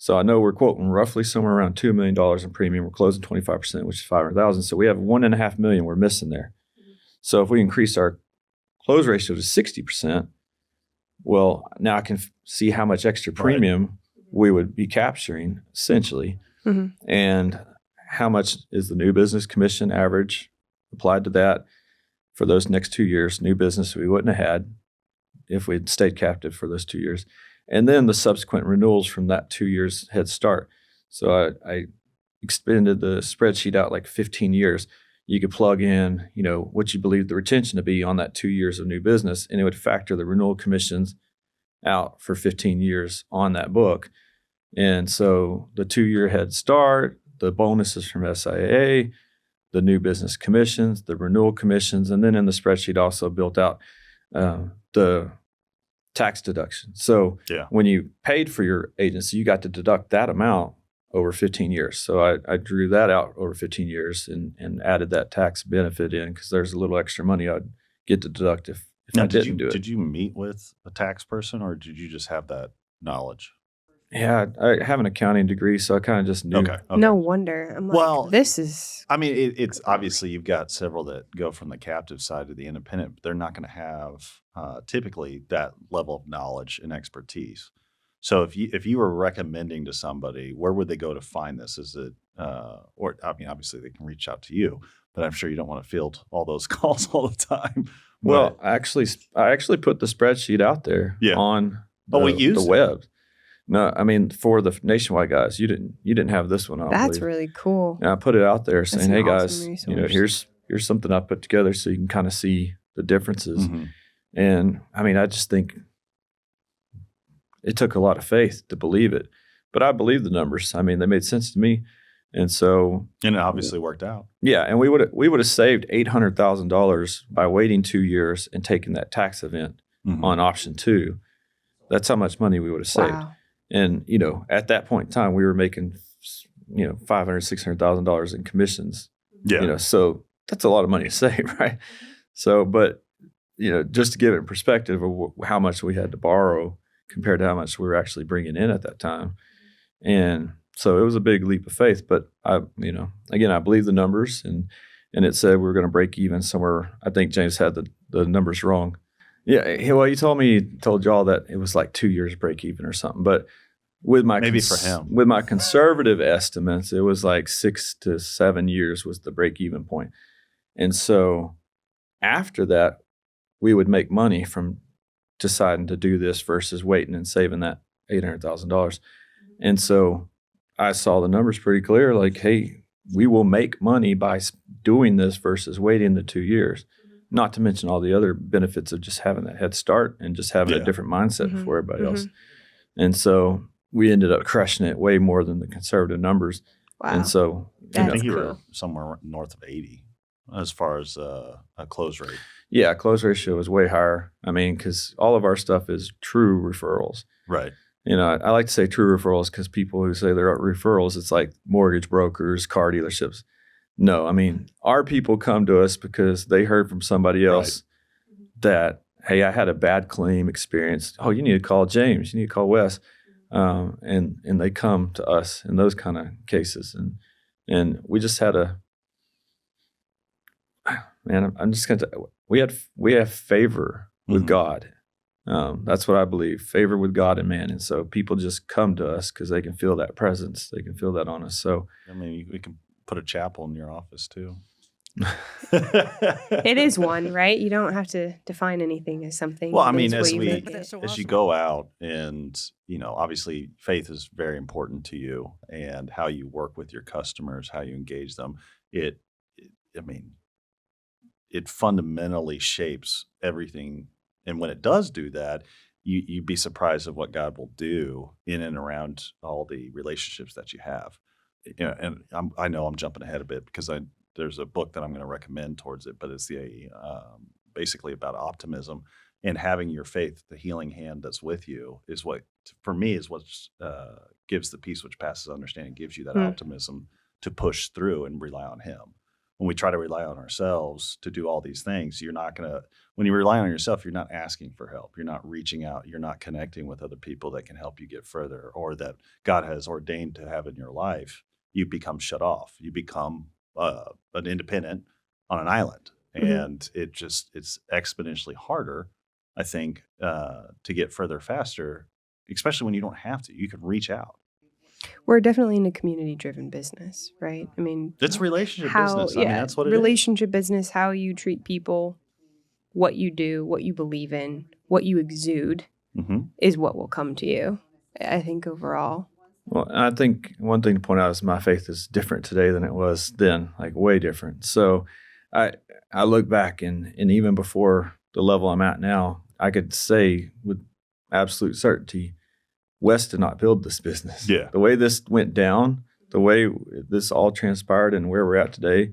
So I know we're quoting roughly somewhere around $2 million in premium. We're closing 25%, which is 500,000. So we have $1.5 million we're missing there. So if we increase our close ratio to 60%, well, now I can see how much extra premium we would be capturing essentially. And how much is the new business commission average applied to that for those next 2 years, new business we wouldn't have had if we'd stayed captive for those 2 years. And then the subsequent renewals from that 2 years head start. So I expanded the spreadsheet out like 15 years. You could plug in, what you believe the retention to be on that 2 years of new business, and it would factor the renewal commissions out for 15 years on that book. And so the 2-year head start, the bonuses from SIA, the new business commissions, the renewal commissions, and then in the spreadsheet also built out the tax deduction. So when you paid for your agency, you got to deduct that amount over 15 years. So I drew that out over 15 years and added that tax benefit in because there's a little extra money I'd get to deduct if I didn't do it. Did you meet with a tax person or did you just have that knowledge? Yeah, I have an accounting degree, so I kind of just knew. Okay. No wonder. I'm like, this is... I mean, it's obviously you've got several that go from the captive side to the independent, but they're not going to have typically that level of knowledge and expertise. So if you were recommending to somebody, where would they go to find this? Is it, or I mean, obviously they can reach out to you, but I'm sure you don't want to field all those calls all the time. Well, I actually put the spreadsheet out there on the web. No, I mean for the nationwide guys, you didn't have this one. That's really cool. And I put it out there saying, "Hey guys, here's something I put together so you can kind of see the differences." And I mean, I just think it took a lot of faith to believe it, but I believe the numbers. I mean, they made sense to me, and it obviously worked out. Yeah, and we would have saved $800,000 by waiting 2 years and taking that tax event on option 2. That's how much money we would have saved. Wow. And, at that point in time, we were making, $500,000, $600,000 in commissions. Yeah. So that's a lot of money to save, right? So, but, just to give it in perspective of how much we had to borrow compared to how much we were actually bringing in at that time. And so it was a big leap of faith. But again, I believe the numbers and it said we were going to break even somewhere. I think James had the numbers wrong. Yeah, well, he told y'all that it was like 2 years break even or something. But with my for him, with my conservative estimates, it was like 6 to 7 years was the break even point. And so after that, we would make money from deciding to do this versus waiting and saving that $800,000. And so I saw the numbers pretty clear. Like, hey, we will make money by doing this versus waiting the 2 years. Not to mention all the other benefits of just having that head start and just having a different mindset before everybody else. And so we ended up crushing it way more than the conservative numbers. Wow. And so I think you were somewhere north of 80 as far as a close rate. Yeah, close ratio is way higher. I mean, because all of our stuff is true referrals. Right. I like to say true referrals because people who say they're referrals, it's like mortgage brokers, car dealerships. No, I mean, our people come to us because they heard from somebody else that, hey, I had a bad claim experience. Oh, you need to call James. You need to call Wes. And they come to us in those kind of cases. And we just had I'm just going to, we have favor with God. That's what I believe, favor with God and man. And so people just come to us because they can feel that presence. They can feel that on us. So, I mean, we can put a chapel in your office too. It is one, right? You don't have to define anything as something. Well, I mean, as you go out and, obviously faith is very important to you and how you work with your customers, how you engage them. It fundamentally shapes everything. And when it does do that, you'd be surprised at what God will do in and around all the relationships that you have. And I know I'm jumping ahead a bit because there's a book that I'm going to recommend towards it, but it's basically about optimism and having your faith, the healing hand that's with you, is what, for me, is what gives the peace which passes understanding, gives you that optimism to push through and rely on Him. when we try to rely on ourselves to do all these things, when you rely on yourself, you're not asking for help. You're not reaching out. You're not connecting with other people that can help you get further or that God has ordained to have in your life. You become shut off. You become an independent on an island. And it's exponentially harder, I think, to get further faster, especially when you don't have to. You can reach out. We're definitely in a community-driven business, right? I mean, It's relationship business. I mean, that's what it is. Relationship business, how you treat people, what you do, what you believe in, what you exude is what will come to you, I think, overall. Well, I think one thing to point out is my faith is different today than it was then, like way different. So I look back and even before the level I'm at now, I could say with absolute certainty, Wes did not build this business. Yeah. The way this went down, the way this all transpired and where we're at today,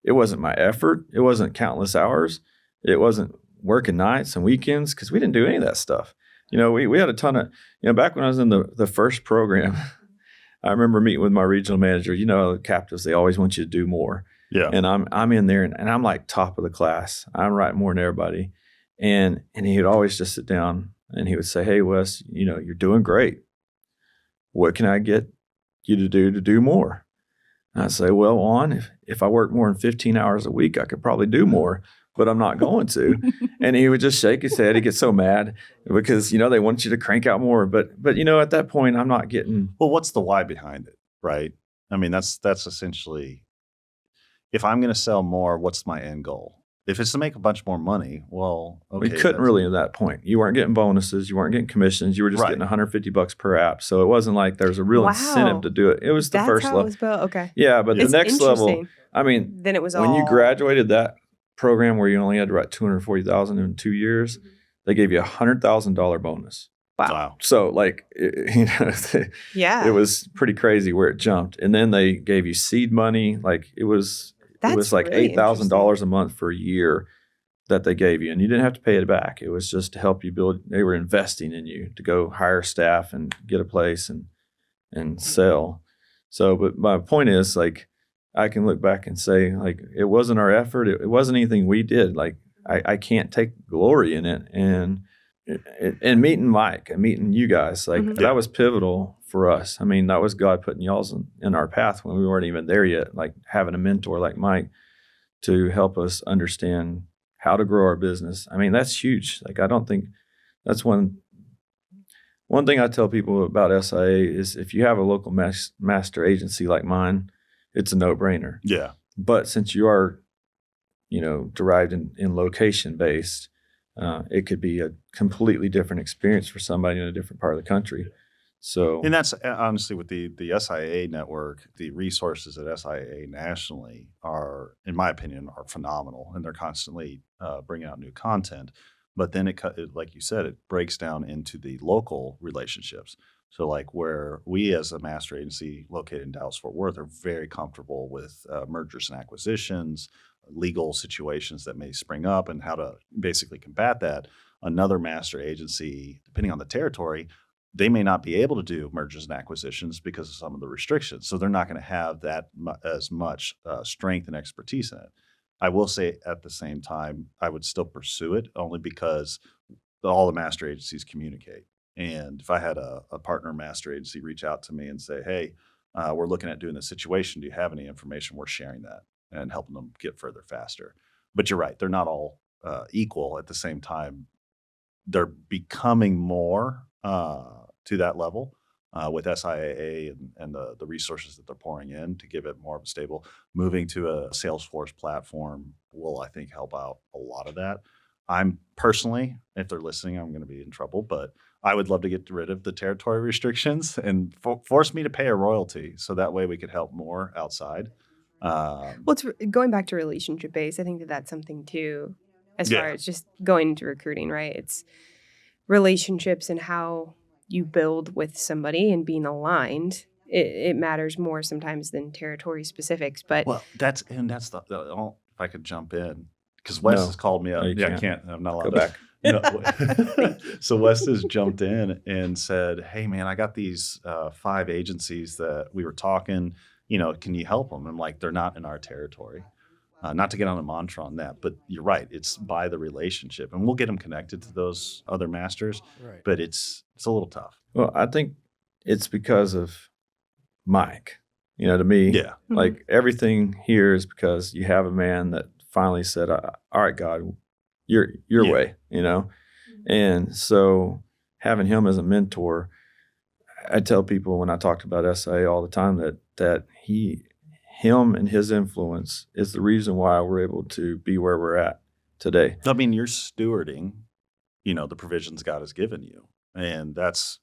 it wasn't my effort. It wasn't countless hours. It wasn't working nights and weekends because we didn't do any of that stuff. We had a ton of, back when I was in the first program, I remember meeting with my regional manager. The captives, they always want you to do more. Yeah. And I'm in there and I'm like top of the class. I'm writing more than everybody. And he would always just sit down and he would say, "Hey, Wes, you're doing great. What can I get you to do more?" And I'd say, "Well, if I work more than 15 hours a week, I could probably do more, but I'm not going to." And he would just shake his head. He'd get so mad because, they want you to crank out more. But at that point, I'm not getting. Well, what's the why behind it, right? I mean, that's essentially, if I'm going to sell more, what's my end goal? If it's to make a bunch more money, well, okay. We couldn't really at that point. You weren't getting bonuses. You weren't getting commissions. You were just getting $150 per app. So it wasn't like there was a real incentive to do it. It was the first level. That's how it was built. Okay. Yeah, but the next level, I mean, then it was when you graduated that program where you only had to write $240,000 in 2 years, they gave you $100,000 bonus. Wow. So yeah, it was pretty crazy where it jumped. And then they gave you seed money. Like it was like really $8,000 a month for a year that they gave you. And you didn't have to pay it back. It was just to help you build. They were investing in you to go hire staff and get a place and sell. So, but my point is, like, I can look back and say, like, it wasn't our effort. It wasn't anything we did. Like, I can't take glory in it. And meeting Mike and meeting you guys, like that was pivotal for us. I mean, that was God putting y'all in our path when we weren't even there yet, like having a mentor like Mike to help us understand how to grow our business. I mean, that's huge. Like, I don't think that's one thing I tell people about SIA is if you have a local master agency like mine, it's a no-brainer. Yeah. But since you are, derived in location based, it could be a completely different experience for somebody in a different part of the country. So, and that's honestly with the SIA network, the resources at SIA nationally are, in my opinion, are phenomenal, and they're constantly bringing out new content. But then it, like you said, it breaks down into the local relationships. So like where we as a master agency located in Dallas-Fort Worth are very comfortable with mergers and acquisitions, legal situations that may spring up and how to basically combat that. Another master agency, depending on the territory, they may not be able to do mergers and acquisitions because of some of the restrictions. So they're not going to have that as much strength and expertise in it. I will say at the same time, I would still pursue it only because all the master agencies communicate. And if I had a partner master agency reach out to me and say, "Hey, we're looking at doing this situation. Do you have any information?" We're sharing that and helping them get further faster. But you're right. They're not all equal at the same time. They're becoming more to that level with SIAA and the resources that they're pouring in to give it more of a stable. Moving to a Salesforce platform will, I think, help out a lot of that. I'm personally, if they're listening, I'm going to be in trouble, but I would love to get rid of the territory restrictions and force me to pay a royalty so that way we could help more outside. Well, it's going back to relationship based. I think that's something too, as far as just going into recruiting, right? It's relationships and how you build with somebody and being aligned. It matters more sometimes than territory specifics. But that's the if I could jump in. Because Wes has called me up. No, I can't. I'm not allowed to go back. No. So Wes has jumped in and said, "Hey, man, I got these 5 agencies that we were talking. Can you help them?" I'm like, "They're not in our territory." Not to get on a mantra on that, but you're right. It's by the relationship, and we'll get them connected to those other masters. Right. But it's a little tough. Well, I think it's because of Mike. To me, Yeah. like everything here is because you have a man that finally said, "All right, God, your Yeah. way," And so having him as a mentor, I tell people when I talk about SIA all the time that him and his influence is the reason why we're able to be where we're at today. I mean, you're stewarding, the provisions God has given you, and that's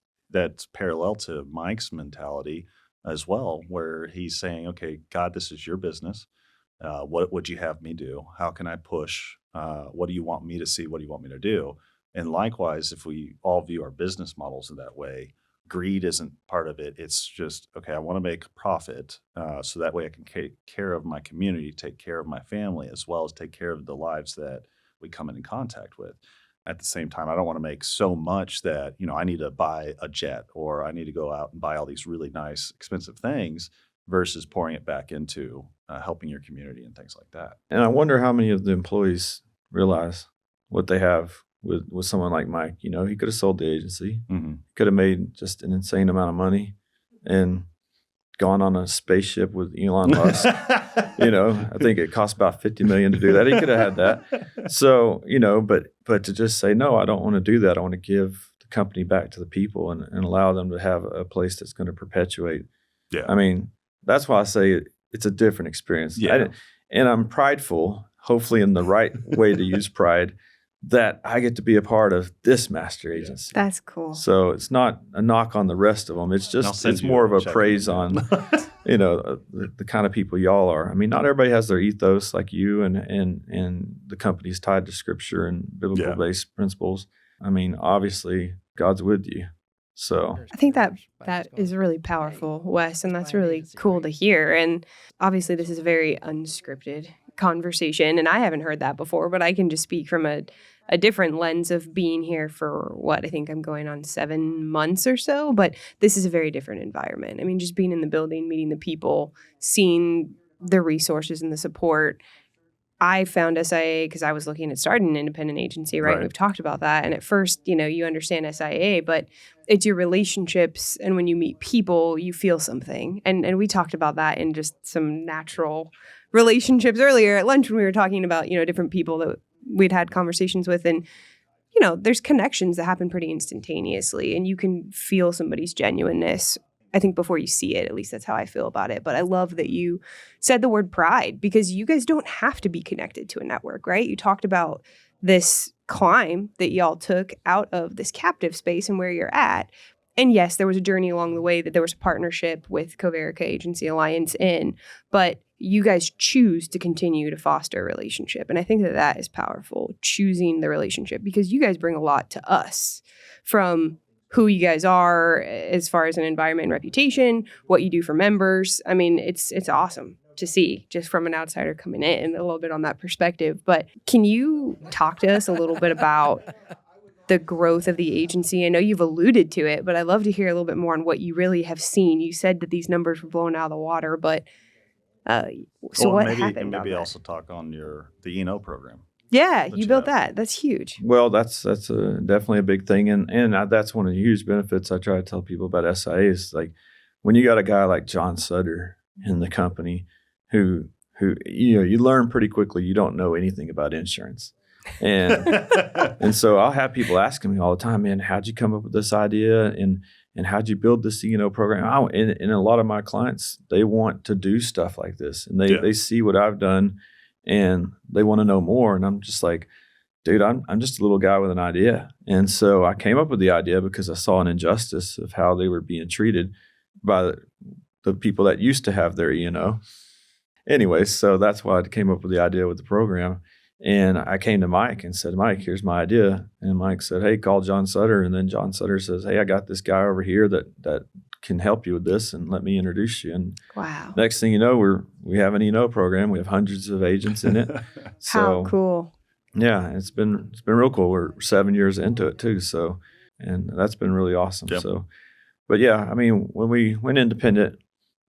parallel to Mike's mentality as well, where he's saying, "Okay, God, this is your business. What would you have me do? How can I push? What do you want me to see? What do you want me to do?" And likewise, if we all view our business models in that way, greed isn't part of it. It's just, okay, I want to make a profit so that way I can take care of my community, take care of my family, as well as take care of the lives that we come in contact with. At the same time, I don't want to make so much that, I need to buy a jet or I need to go out and buy all these really nice, expensive things versus pouring it back into helping your community and things like that. And I wonder how many of the employees realize what they have with someone like Mike. He could have sold the agency, could have made just an insane amount of money and gone on a spaceship with Elon Musk. I think it cost about $50 million to do that. He could have had that. So, but to just say, no, I don't want to do that. I want to give the company back to the people and allow them to have a place that's going to perpetuate. Yeah. I mean, that's why I say it's a different experience. Yeah. And I'm prideful, hopefully in the right way to use pride, that I get to be a part of this master agency. That's cool. So it's not a knock on the rest of them. It's just, it's more of a praise on, the kind of people y'all are. I mean, not everybody has their ethos like you and the company's tied to scripture and biblical based principles. I mean, obviously God's with you. So I think that is really powerful, Wes, and that's really cool to hear. And obviously this is a very unscripted conversation, and I haven't heard that before, but I can just speak from a different lens of being here for I think I'm going on 7 months or so, but this is a very different environment. I mean, just being in the building, meeting the people, seeing the resources and the support. I found SIA because I was looking at starting an independent agency, right? We've talked about that. And at first, you understand SIA, but it's your relationships. And when you meet people, you feel something. And we talked about that in just some natural relationships earlier at lunch when we were talking about, different people that we'd had conversations with. And, there's connections that happen pretty instantaneously. And you can feel somebody's genuineness, I think, before you see it. At least that's how I feel about it. But I love that you said the word pride, because you guys don't have to be connected to a network, right? You talked about this climb that y'all took out of this captive space and where you're at. And yes, there was a journey along the way that there was a partnership with Comerica Agency Alliance but you guys choose to continue to foster a relationship. And I think that is powerful, choosing the relationship, because you guys bring a lot to us from who you guys are as far as an environment and reputation, what you do for members. I mean, it's awesome to see just from an outsider coming in, a little bit on that perspective. But can you talk to us a little bit about the growth of the agency? I know you've alluded to it, but I'd love to hear a little bit more on what you really have seen. You said that these numbers were blown out of the water, but what happened? Maybe also talk on the E&O program. Yeah, that you you built have. that. That's huge. Well, that's definitely a bbig thing, and that's one of the huge benefits I try to tell people about SIA is like when you got a guy like John Sutter in the company who you learn pretty quickly you don't know anything about insurance, and so I'll have people asking me all the time, man, how'd you come up with this idea and how'd you build this program? And a lot of my clients, they want to do stuff like this, and they see what I've done. And they want to know more. And I'm just like, dude, I'm just a little guy with an idea. And so I came up with the idea because I saw an injustice of how they were being treated by the people that used to have their E&O. Anyway, so that's why I came up with the idea with the program. And I came to Mike and said, Mike, here's my idea. And Mike said, hey, call John Sutter. And then John Sutter says, hey, I got this guy over here that can help you with this, and let me introduce you. And wow, next thing you know, we have an E&O program. We have hundreds of agents in it. How cool! Yeah, it's been real cool. We're 7 years into it too, so and that's been really awesome. Yep. So, but yeah, I mean, when we went independent,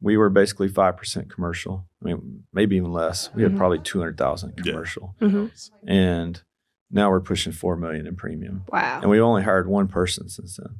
we were basically 5% commercial. I mean, maybe even less. We had Mhm. probably 200,000 commercial, Mhm. and now we're pushing $4 million in premium. Wow. And we only hired one person since then.